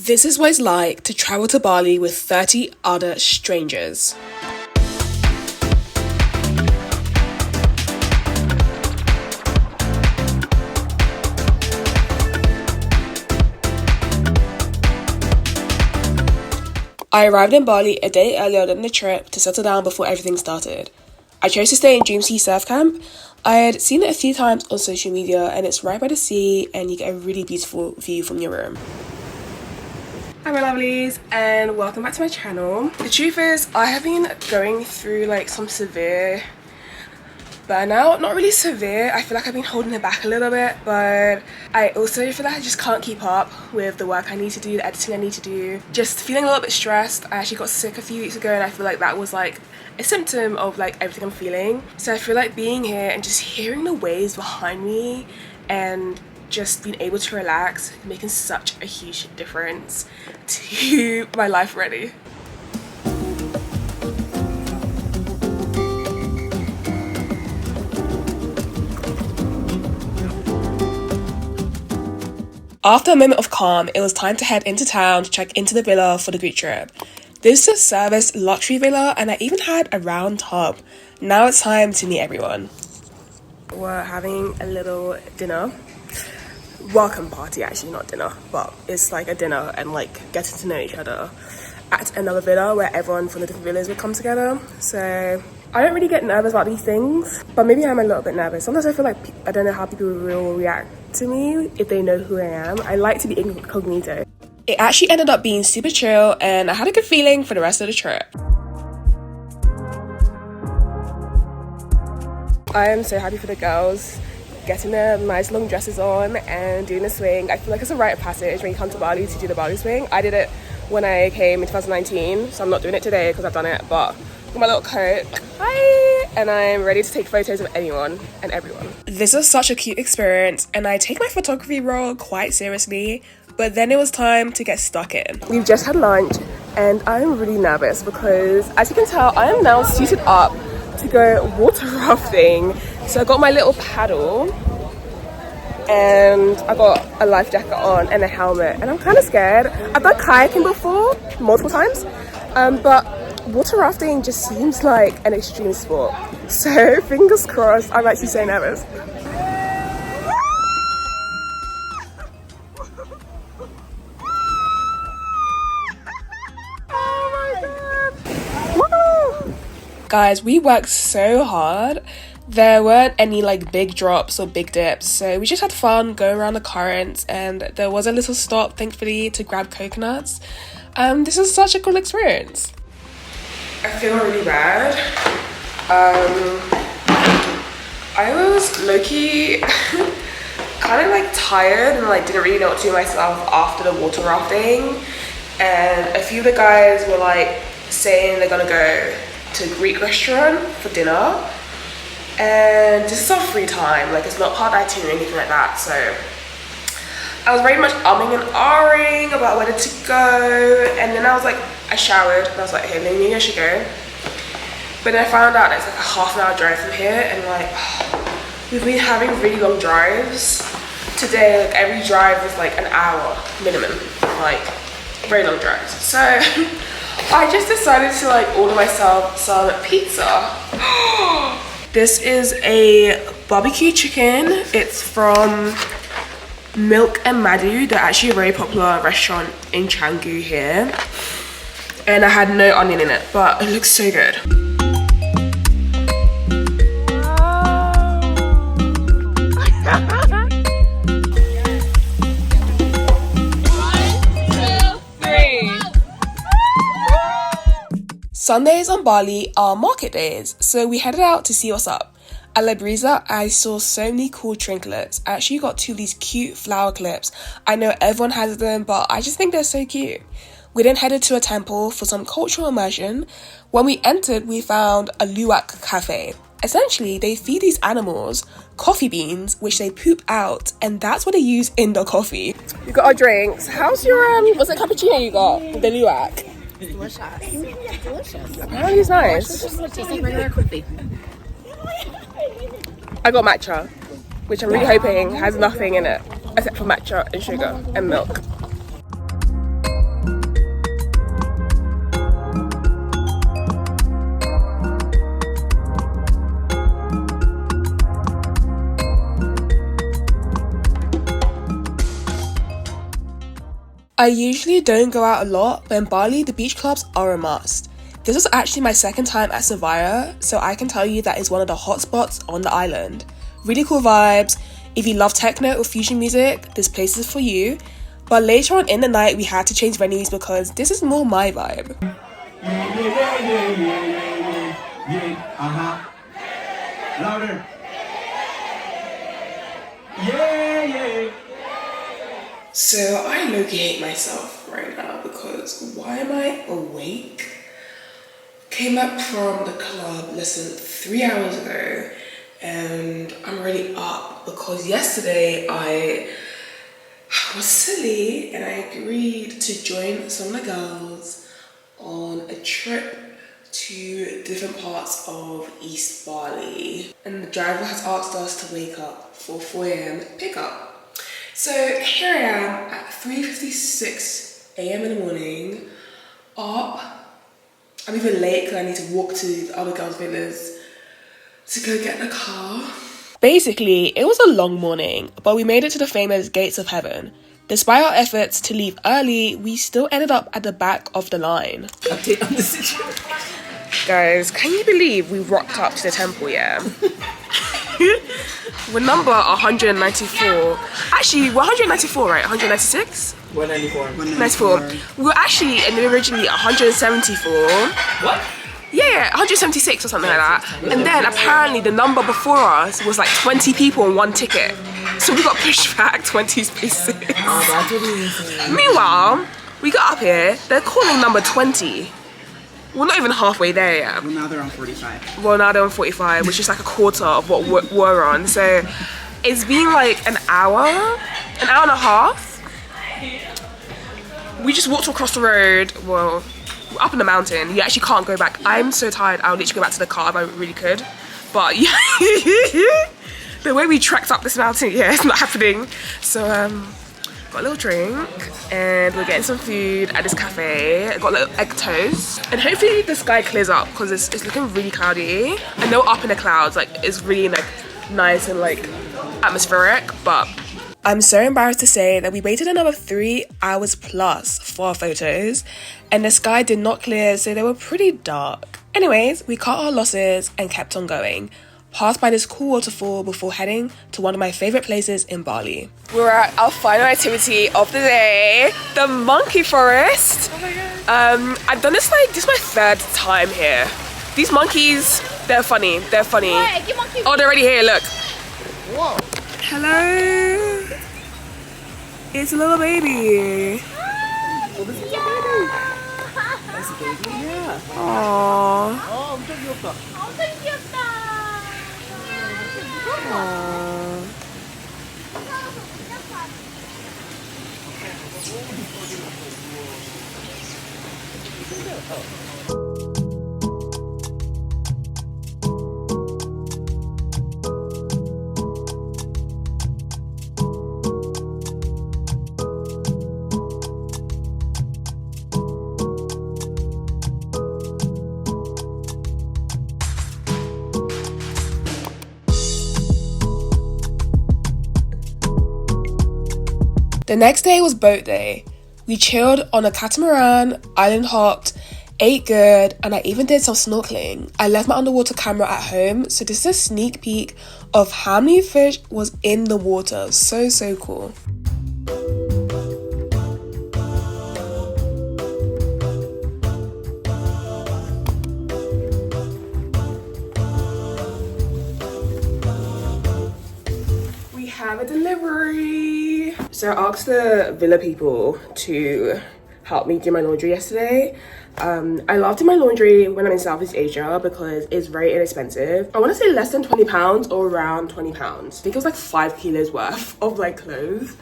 This is what it's like to travel to Bali with 30 other strangers. I arrived in Bali a day earlier than the trip to settle down before everything started. I chose to stay in Dream Sea Surf Camp. I had seen it a few times on social media and it's right by the sea and you get a really beautiful view from your room. Hi my lovelies and welcome back to my channel. The truth is I have been going through like some severe burnout. Not really severe, I feel like I've been holding it back a little bit, but I also feel like I just can't keep up with the work I need to do, the editing I need to do. Just feeling a little bit stressed. I actually got sick a few weeks ago and I feel like that was like a symptom of like everything I'm feeling. So I feel like being here and just hearing the waves behind me and just being able to relax, making such a huge difference to my life already. After a moment of calm, it was time to head into town to check into the villa for the group trip. This is a service luxury villa and I even had a round tub. Now it's time to meet everyone. We're having a little dinner. Welcome party, actually, not dinner, but it's like a dinner and like getting to know each other at another villa where everyone from the different villas would come together. So I don't really get nervous about these things, but maybe I'm a little bit nervous. Sometimes I feel like I don't know how people will react to me if they know who I am. I like to be incognito. It actually ended up being super chill and I had a good feeling for the rest of the trip. I am so happy for the girls getting their nice long dresses on and doing the swing. I feel like it's a rite of passage when you come to Bali to do the Bali swing. I did it when I came in 2019, so I'm not doing it today because I've done it, but with my little coat, hi, and I'm ready to take photos of anyone and everyone. This was such a cute experience and I take my photography role quite seriously, but then it was time to get stuck in. We've just had lunch and I'm really nervous because as you can tell, I am now suited up to go water rafting. So I got my little paddle and I got a life jacket on and a helmet and I'm kind of scared. I've done kayaking before, multiple times, but water rafting just seems like an extreme sport. So fingers crossed, I'm actually so nervous. Guys, we worked so hard. There weren't any like big drops or big dips, so we just had fun going around the currents and there was a little stop thankfully to grab coconuts. This is such a cool experience. I feel really bad. I was low-key kind of like tired and like didn't really know what to do myself after the water rafting, and a few of the guys were like saying they're gonna go to a Greek restaurant for dinner, and this is our free time, like it's not part of the itinerary or anything like that. So I was very much umming and ahhing about whether to go, and then I was like, I showered and I was like, hey, maybe I should go. But then I found out it's like a half-an-hour drive from here, and like we've been having really long drives today. Like every drive was like an hour minimum, like very long drives. So I just decided to like order myself some pizza. This is a barbecue chicken. It's from Milk and Madhu. They're actually a very popular restaurant in Canggu here. And I had no onion in it, but it looks so good. Sundays on Bali are market days, so we headed out to see what's up. At La Brisa, I saw so many cool trinkets. I actually got two of these cute flower clips. I know everyone has them, but I just think they're so cute. We then headed to a temple for some cultural immersion. When we entered, we found a luwak cafe. Essentially, they feed these animals coffee beans, which they poop out, and that's what they use in the coffee. We got our drinks. How's your, what's it, cappuccino you got? The luwak? Delicious. Delicious. Apparently it's nice. It tastes like regular coffee. I got matcha, which I'm really hoping has nothing in it except for matcha and sugar and milk. I usually don't go out a lot, but in Bali, the beach clubs are a must. This was actually my second time at Savaya, so I can tell you that it's one of the hot spots on the island. Really cool vibes. If you love techno or fusion music, this place is for you. But later on in the night, we had to change venues because this is more my vibe. Louder. Yeah. So I low-key hate myself right now because why am I awake? Came back from the club less than 3 hours ago and I'm already up because yesterday I was silly and I agreed to join some of the girls on a trip to different parts of East Bali. And the driver has asked us to wake up for 4 a.m. pickup. So here I am at 3:56 a.m. in the morning, up. I'm even late because I need to walk to the other girls' villas to go get the car. Basically, it was a long morning, but we made it to the famous Gates of Heaven. Despite our efforts to leave early, we still ended up at the back of the line. Update on the situation. Guys, can you believe we rocked up to the temple, yeah? We're number 194. Actually, we're 194, right? 196? 194. 94. We were actually originally 174. What? Yeah, 176 or something like that. And then apparently the number before us was like 20 people on one ticket. So we got pushed back 20 spaces. Oh, that's what he was saying. Meanwhile, we got up here, they're calling number 20. We're not even halfway there yet. Well, now they're on 45. Well, now they're on 45, which is like a quarter of what we're on. So it's been like an hour and a half. We just walked across the road. Well, we're up in the mountain. You actually can't go back. I'm so tired. I'll literally go back to the car if I really could. But yeah, the way we trekked up this mountain, yeah, it's not happening. So got a little drink and we're getting some food at this cafe. I got a little egg toast and hopefully the sky clears up because it's looking really cloudy. I know up in the clouds, like it's really like nice and like atmospheric, but I'm so embarrassed to say that we waited another 3 hours plus for our photos and the sky did not clear, so they were pretty dark. Anyways, we cut our losses and kept on going. Passed by this cool waterfall before heading to one of my favorite places in Bali. We're at our final activity of the day, the monkey forest. Oh my god. I've done this this is my third time here. These monkeys, they're funny. Oh, they're already here, look. Whoa. Hello. It's a little baby. Well, this is a baby. That's a baby? Yeah. Aww. Oh, 엄청 귀엽다. Aww. The next day was boat day. We chilled on a catamaran, island hopped, ate good, and I even did some snorkeling. I left my underwater camera at home, so this is a sneak peek of how many fish was in the water. So cool. We have a delivery. So I asked the villa people to help me do my laundry yesterday. I love doing my laundry when I'm in Southeast Asia because it's very inexpensive. I want to say less than £20 or around £20. I think it was like 5 kilos worth of like clothes.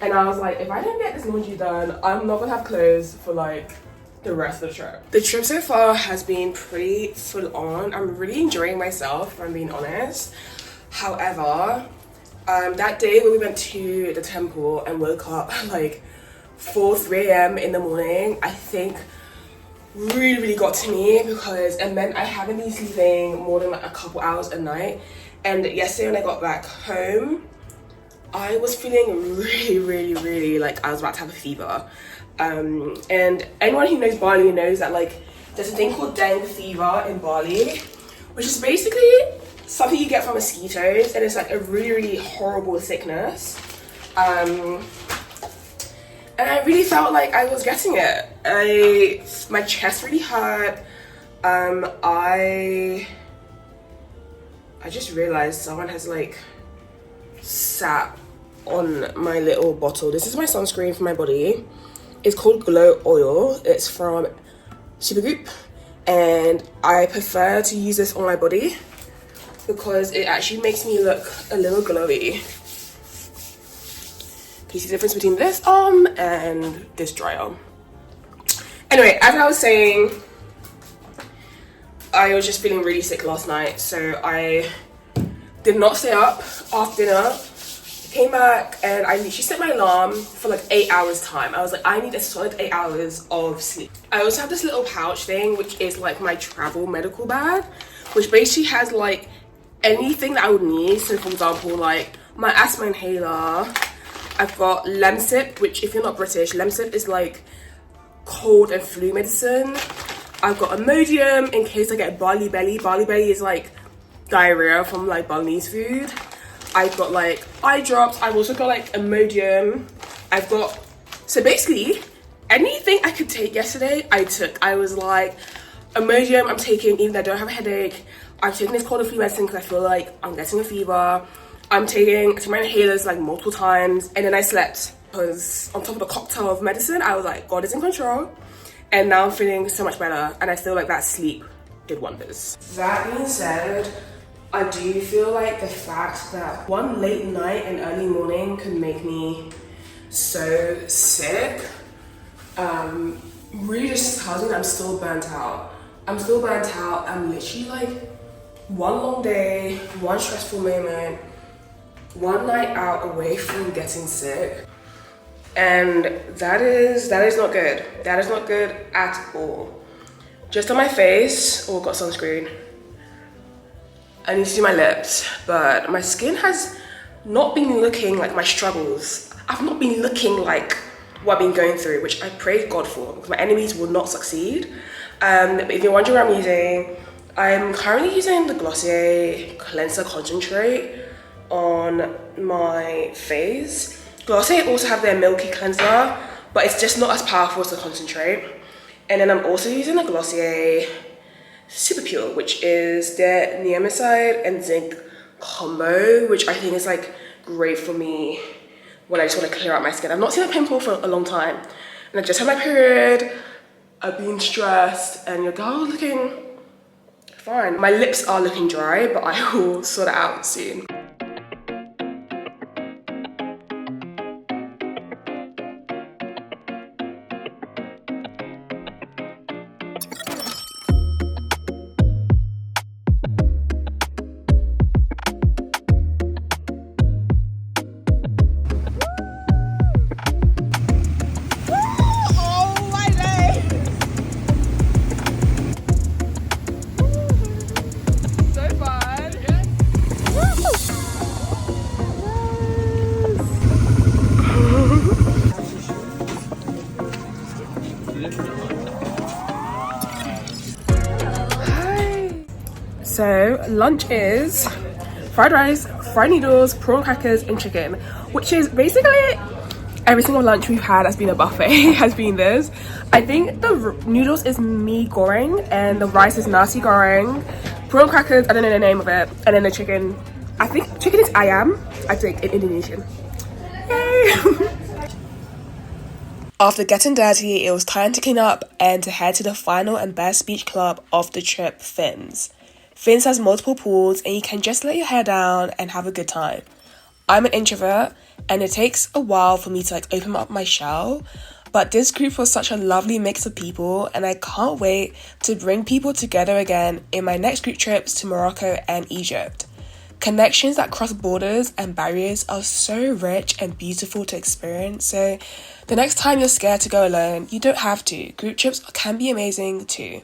And I was like, if I don't get this laundry done, I'm not gonna have clothes for like the rest of the trip. The trip so far has been pretty full on. I'm really enjoying myself, if I'm being honest. However, that day when we went to the temple and woke up like 3 a.m. in the morning, I think really got to me because it meant I haven't been sleeping more than like a couple hours a night. And yesterday when I got back home, I was feeling really like I was about to have a fever. And anyone who knows Bali knows that like there's a thing called dengue fever in Bali, which is basically something you get from mosquitoes, and it's like a really horrible sickness. And I really felt like I was getting it. My chest really hurt. I just realized someone has like sat on my little bottle. This is my sunscreen for my body. It's called Glow Oil. It's from Supergoop, and I prefer to use this on my body because it actually makes me look a little glowy. Can you see the difference between this arm and this dry arm? Anyway, as I was saying, I was just feeling really sick last night, so I did not stay up after dinner. Came back and I literally set my alarm for like 8 hours time. I was like, I need a solid 8 hours of sleep. I also have this little pouch thing, which is like my travel medical bag, which basically has like anything that I would need. So for example, like my asthma inhaler. I've got Lemsip, which if you're not British, Lemsip is like cold and flu medicine. I've got Imodium in case I get Bali belly. Bali belly is like diarrhea from like Balinese food. I've got like eye drops. I've also got like Imodium. I've got, so basically anything I could take yesterday, I took. I was like, Imodium I'm taking even though I don't have a headache. I'm taking this cold and flu medicine because I feel like I'm getting a fever. I took my inhalers like multiple times, and then I slept because on top of a cocktail of medicine, I was like, God is in control. And now I'm feeling so much better, and I feel like that sleep did wonders. That being said, I do feel like the fact that one late night and early morning could make me so sick really just tells me that I'm still burnt out. I'm literally like one long day, one stressful moment, one night out away from getting sick, and that is not good. That is not good at all. Just on my face, got sunscreen. I need to do my lips, but my skin has not been looking like my struggles. I've not been looking like what I've been going through, which I praise God for, because my enemies will not succeed. But if you're wondering what I'm using, I'm currently using the Glossier Cleanser Concentrate on my face. Glossier also have their Milky Cleanser, but it's just not as powerful as the concentrate. And then I'm also using the Glossier Super Pure, which is their niacinamide and zinc combo, which I think is like great for me when I just want to clear out my skin. I've not seen a pimple for a long time, and I just had my period. I've been stressed, and your girl looking fine. My lips are looking dry, but I will sort it out soon. So lunch is fried rice, fried noodles, prawn crackers and chicken, which is basically every single lunch we've had has been a buffet. Has been this. I think the noodles is mee goreng and the rice is nasi goreng. Prawn crackers, I don't know the name of it, and then the chicken, I think chicken is ayam. I think in Indonesian. Yay! After getting dirty, it was time to clean up and to head to the final and best beach club of the trip, Fins. Fins has multiple pools and you can just let your hair down and have a good time. I'm an introvert and it takes a while for me to like open up my shell, but this group was such a lovely mix of people and I can't wait to bring people together again in my next group trips to Morocco and Egypt. Connections that cross borders and barriers are so rich and beautiful to experience, so the next time you're scared to go alone, you don't have to. Group trips can be amazing too.